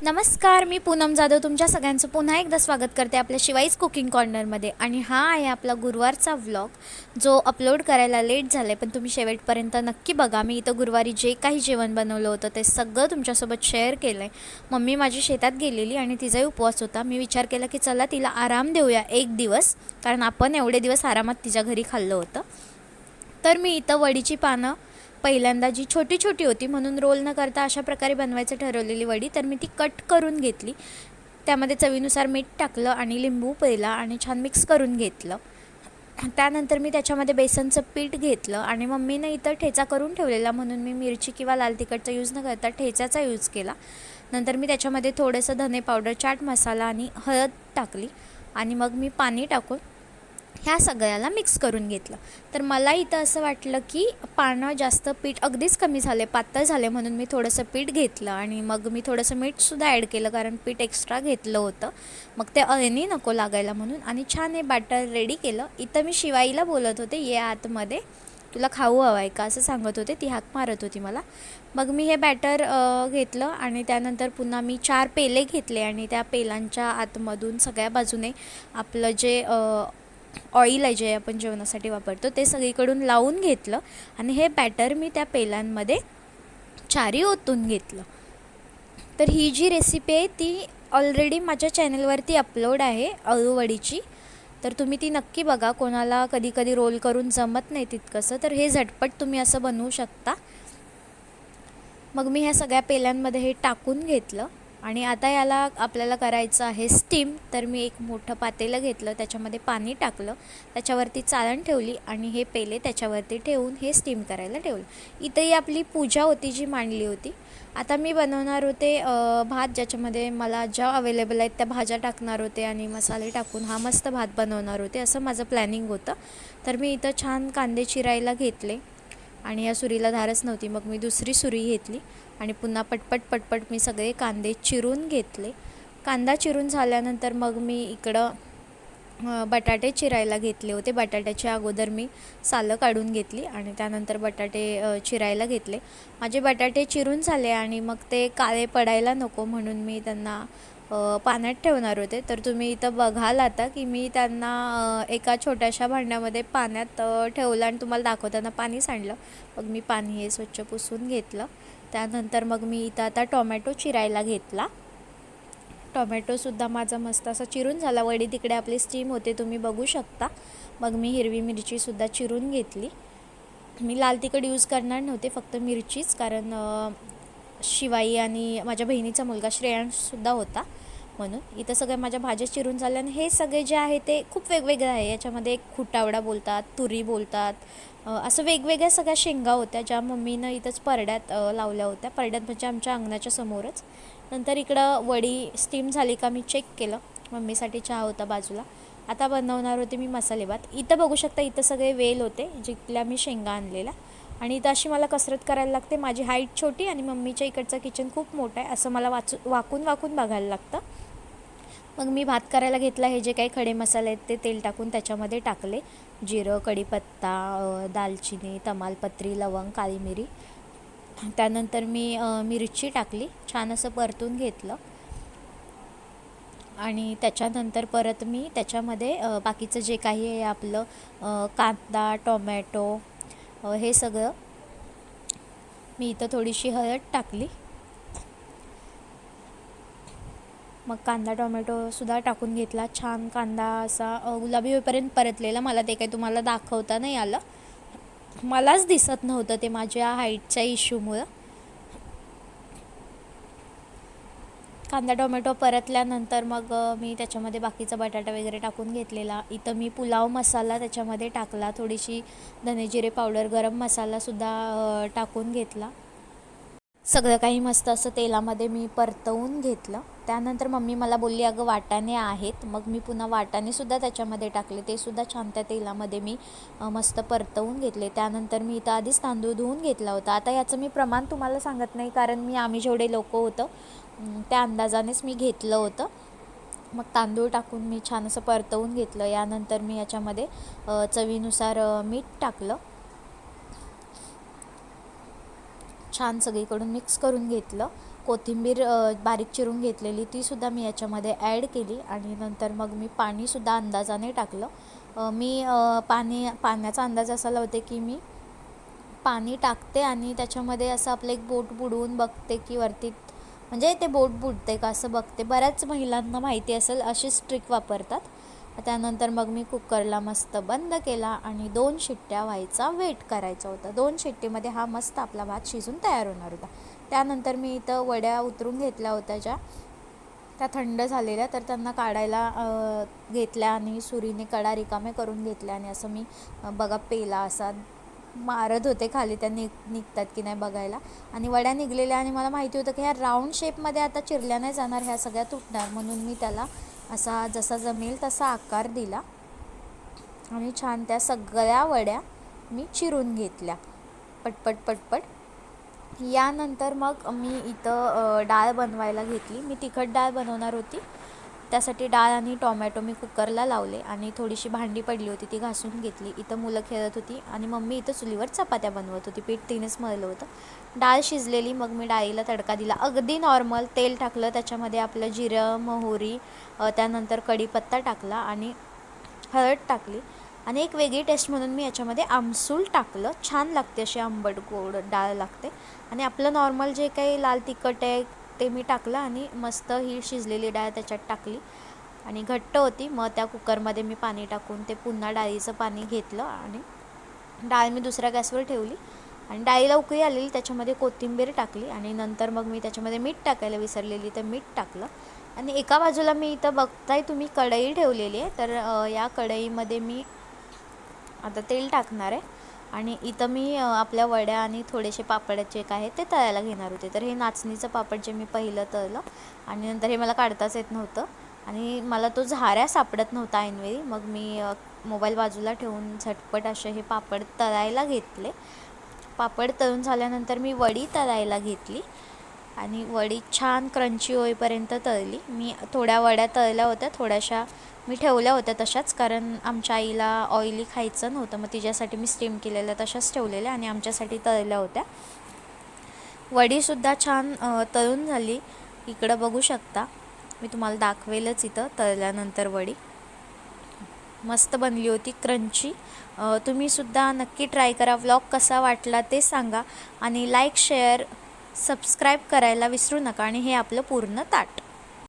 नमस्कार, मी पूनम जाधव तुमच्या सगळ्यांचं पुन्हा एकदा स्वागत करते आपल्या शिवाईज कुकिंग कॉर्नरमध्ये. आणि हा आहे आपला गुरुवारचा व्लॉग, जो अपलोड करायला लेट झाला आहे, पण तुम्ही शेवटपर्यंत नक्की बघा. मी इथं गुरुवारी जे काही जेवण बनवलं होतं ते सगळं तुमच्यासोबत शेअर केलं आहे. मम्मी माझी शेतात गेलेली आणि तिचाही उपवास होता. मी विचार केला की चला तिला आराम देऊया एक दिवस, कारण आपण एवढे दिवस आरामात तिच्या घरी खाल्लं होतं. तर मी इथं वडीची पानं पहिल्यांदा जी छोटी छोटी होती म्हणून रोल न करता अशा प्रकारे बनवायचं ठरवलेली वडी, तर मी ती कट करून घेतली. त्यामध्ये चवीनुसार मीठ टाकलं आणि लिंबू पिळला आणि छान मिक्स करून घेतलं. त्यानंतर मी त्याच्यामध्ये बेसनचं पीठ घेतलं आणि मम्मीनं इथं ठेचा करून ठेवलेला, म्हणून मी मिरची किंवा लाल तिखटचा यूज न करता ठेचाचा यूज केला. नंतर मी त्याच्यामध्ये थोडंसं धने पावडर, चाट मसाला आणि हळद टाकली आणि मग मी पाणी टाकून ह्या सगळ्याला मिक्स करून घेतलं. तर मला इथं असं वाटलं की पानं जास्त, पीठ अगदीच कमी झाले, पातळ झाले, म्हणून मी थोडंसं पीठ घेतलं आणि मग मी थोडंसं मीठसुद्धा ॲड केलं, कारण पीठ एक्स्ट्रा घेतलं होतं. मग ते अळणी नको लागायला म्हणून. आणि छान हे बॅटर रेडी केलं. इथं मी शिवाईला बोलत होते, ये आतमध्ये, तुला खाऊ हवं आहे का असं सांगत होते. ती हाक मारत होती मला. मग मी हे बॅटर घेतलं आणि त्यानंतर पुन्हा मी 4 पेले घेतले आणि त्या पेलांच्या आतमधून सगळ्या बाजूने आपलं जे ऑइल आहे जे आपण जेवणासाठी वापरतो ते सगळीकडून लावून घेतलं आणि हे बॅटर मी त्या पेलांमध्ये चारी ओतून घेतलं. तर ही जी रेसिपी आहे ती ऑलरेडी माझ्या चॅनलवरती अपलोड आहे, अळूवडीची. तर तुम्ही ती नक्की बघा. कोणाला कधी कधी रोल करून जमत नाही तितकंसं, तर हे झटपट तुम्ही असं बनवू शकता. मग मी ह्या सगळ्या पेल्यांमध्ये हे टाकून घेतलं आणि आता याला आपल्याला करायचं आहे स्टीम. तर मी एक मोठं पातेलं घेतलं, त्याच्यामध्ये पाणी टाकलं, त्याच्यावरती चाळण ठेवली आणि हे पेले त्याच्यावरती ठेवून हे स्टीम करायला ठेवलं. इथंही आपली पूजा होती जी मांडली होती. आता मी बनवणार होते भात, ज्याच्यामध्ये मला ज्या अवेलेबल आहेत त्या भाज्या टाकणार होते आणि मसाले टाकून हा मस्त भात बनवणार होते, असं माझं प्लॅनिंग होतं. तर मी इथं छान कांदे चिरायला घेतले आणि या सुरीला धारच नव्हती, मग मी दुसरी सुरी घेतली आणि पुन्हा पटपट पटपट मी सगळे कांदे चिरून घेतले. कांदा चिरून झाल्यानंतर मग मी इकडं बटाटे चिरायला घेतले होते. बटाट्याच्या अगोदर मी सालं काढून घेतली आणि त्यानंतर बटाटे चिरायला घेतले. माझे बटाटे चिरून झाले आणि मग ते काळे पडायला नको म्हणून मी त्यांना पाण्यात ठेवणार होते. तर तुम्ही इथं बघाल आता की मी त्यांना एका छोट्याशा भांड्यामध्ये पाण्यात ठेवलं आणि तुम्हाला दाखवताना पाणी सांडलं. मग मी पाणी हे स्वच्छ पुसून घेतलं. त्यानंतर मग मी इथं आता टोमॅटो चिरायला घेतला. टोमॅटोसुद्धा माझा मस्त असा चिरून झाला. वडी तिकडे आपली स्टीम होते, तुम्ही बघू शकता. मग मी हिरवी मिरचीसुद्धा चिरून घेतली. मी लाल तिखट यूज करणार नव्हते, फक्त मिरचीच, कारण शिवाई आणि माझ्या बहिणीचा मुलगा श्रेयांशसुद्धा होता म्हणून. इथं सगळ्या माझ्या भाज्या चिरून झाल्या आणि हे सगळे जे आहे ते खूप वेगवेगळं आहे. याच्यामध्ये एक खुटावडा बोलतात, तुरी बोलतात, असं वेगवेगळ्या सगळ्या शेंगा होत्या ज्या मम्मीनं इथंच परड्यात लावल्या होत्या. परड्यात म्हणजे आमच्या अंगणाच्या समोरच. नंतर इकडं वडी स्टीम झाली का मी चेक केलं. मम्मीसाठी चहा होता बाजूला. आता बनवणार होते मी मसाले भात. इथं बघू शकता, इथं सगळे वेल होते जिथल्या मी शेंगा आणलेल्या. आणि इथं अशी मला कसरत करायला लागते. माझी हाईट छोटी आणि मम्मीच्या इकडचं किचन खूप मोठं आहे, असं मला वाकून वाकून बघायला लागतं. मग मी भात करायला घेतला. हे जे काही खडे मसाले आहेत ते तेल टाकून त्याच्यामध्ये टाकले. जिरं, कढीपत्ता, दालचिनी, तमालपत्री, लवंग, काळी मिरी. त्यानंतर मी मिरची टाकली, छान असं परतून घेतलं. आणि त्याच्यानंतर परत मी त्याच्यामध्ये बाकीचं जे काही आहे आपलं कांदा, टोमॅटो, हे सगळं मी इथं थोडीशी हळद टाकली. मग कांदा टोमॅटोसुद्धा टाकून घेतला. छान कांदा असा गुलाबी होईपर्यंत परतलेला. मला ते काही तुम्हाला दाखवता नाही आलं, मलाच दिसत नव्हतं ते माझ्या हाईटच्या इश्यूमुळं. कांदा टोमॅटो परतल्यानंतर मग मी त्याच्यामध्ये बाकीचा बटाटा वगैरे टाकून घेतलेला. इथं मी पुलाव मसाला त्याच्यामध्ये टाकला, थोडीशी धने जिरे पावडर, गरम मसालासुद्धा टाकून घेतला. सगळं काही मस्त असं तेलामध्ये मी परतवून घेतलं. त्यानंतर मम्मी मला बोलली, अगं वाटाणे आहेत. मग मी पुन्हा वाटाणेसुद्धा त्याच्यामध्ये टाकले, ते सुद्धा छान त्या तेलामध्ये मी मस्त परतवून घेतले. त्यानंतर मी इथं आधीच तांदूळ धुवून घेतला होता. आता याचं मी प्रमाण तुम्हाला सांगत नाही, कारण आम्ही जेवढे लोक होतं त्या अंदाजानेच मी घेतलं होतं. मग तांदूळ टाकून मी छान असं परतवून घेतलं. यानंतर मी याच्यामध्ये चवीनुसार मीठ टाकलं. छान सगळीकडून मिक्स करून घेतलं कोथिंबीर बारीक चिरून घेतलेली तीसुद्धा मी याच्यामध्ये ॲड केली आणि नंतर मग मी पाणीसुद्धा अंदाजाने टाकलं. मी पाण्याचा अंदाज असा लावते की मी पाणी टाकते आणि त्याच्यामध्ये असं आपलं एक बोट बुडवून बघते की वरती म्हणजे ते बोट बुडते का असं बघते. बऱ्याच महिलांना माहिती असेल अशीच ट्रिक वापरतात. त्यानंतर मग मी कुकरला मस्त बंद केला आणि 2 शिट्ट्या व्हायचा वेट करायचा होता. 2 शिट्टीमध्ये हा मस्त आपला भात शिजून तयार होणार होता. त्यानंतर मी इथं वड्या उतरून घेतल्या होत्या त्या थंड झालेल्या, तर त्यांना काढायला घेतल्या आणि सुरीने कडा रिकामे करून घेतल्या आणि असं मी बघा पेला असा मारत होते खाली त्या निघतात की नाही बघायला. आणि वड्या निघलेल्या आणि मला माहिती होतं की ह्या राऊंड शेपमध्ये आता चिरल्या नाही जाणार, ह्या सगळ्या तुटणार, म्हणून मी त्याला असा जसा जमेल तसा आकार दिला आणि छान त्या सगळ्या वड्या मी चिरून घेतल्या पटपट पटपट. यानंतर मग मी इथं डाळ बनवायला घेतली. मी तिखट डाळ बनवणार होती, त्यासाठी डाळ आणि टोमॅटो मी कुकरला लावले आणि थोडीशी भांडी पडली होती ती घासून घेतली. इथं मुलं खेळत होती आणि मम्मी इथं चुलीवर चपात्या बनवत होती. पीठ तिनेच मळलं होतं. डाळ शिजलेली, मग मी डाळीला तडका दिला. अगदी नॉर्मल तेल टाकलं, त्याच्यामध्ये आपलं जिरं मोहरी त्यानंतर कढीपत्ता टाकला आणि हळद टाकली आणि एक वेगळी टेस्ट म्हणून मी याच्यामध्ये आमसूल टाकलं. छान लागते, अशी आंबट गोड डाळ लागते. आणि आपलं नॉर्मल जे काही लाल तिखट आहे ते मी टाकलं आणि मस्त ही शिजलेली डाळ त्याच्यात टाकली आणि घट्ट होती. मग त्या कुकरमध्ये मी पाणी टाकून ते पुन्हा डाळीचं पाणी घेतलं आणि डाळ मी दुसऱ्या गॅसवर ठेवली आणि डाळीला उकळी आलेली, त्याच्यामध्ये कोथिंबीर टाकली आणि नंतर मग मी त्याच्यामध्ये मीठ टाकायला विसरलेली तर मीठ टाकलं. आणि एका बाजूला मी इथं बघताय तुम्ही कढई ठेवलेली आहे, तर या कढईमध्ये मी आता तेल टाकणार आहे आणि इथं मी आपल्या वड्या आणि थोडेसे पापड जे काय आहे ते तळायला घेणार होते. तर हे नाचणीचं पापड जे मी पहिलं तळलं आणि नंतर हे मला काढताच येत नव्हतं आणि मला तो झाऱ्या सापडत नव्हता ऐनवेळी. मग मी मोबाईल बाजूला ठेवून झटपट असे हे पापड तळायला घेतले. पापड तळून झाल्यानंतर मी वडी तळायला घेतली आणि वडी छान क्रंची होईपर्यंत तळली. मी थोड्या वड्या तळल्या होत्या, थोड्याशा मी ठेवल्या होत्या तशाच, कारण आमच्या आईला ऑइली खायचं नव्हतं, मग तिच्यासाठी मी स्टीम केलेल्या तशाच ठेवलेल्या आणि आमच्यासाठी तळल्या होत्या. वडीसुद्धा छान तळून झाली, इकडं बघू शकता, मी तुम्हाला दाखवेलच. इथं तळल्यानंतर वडी मस्त बनली होती, क्रंची. तुम्हीसुद्धा नक्की ट्राय करा. व्लॉग कसा वाटला ते सांगा आणि लाईक शेअर सबस्क्राईब करायला विसरू नका. आणि हे आपलं पूर्ण ताट.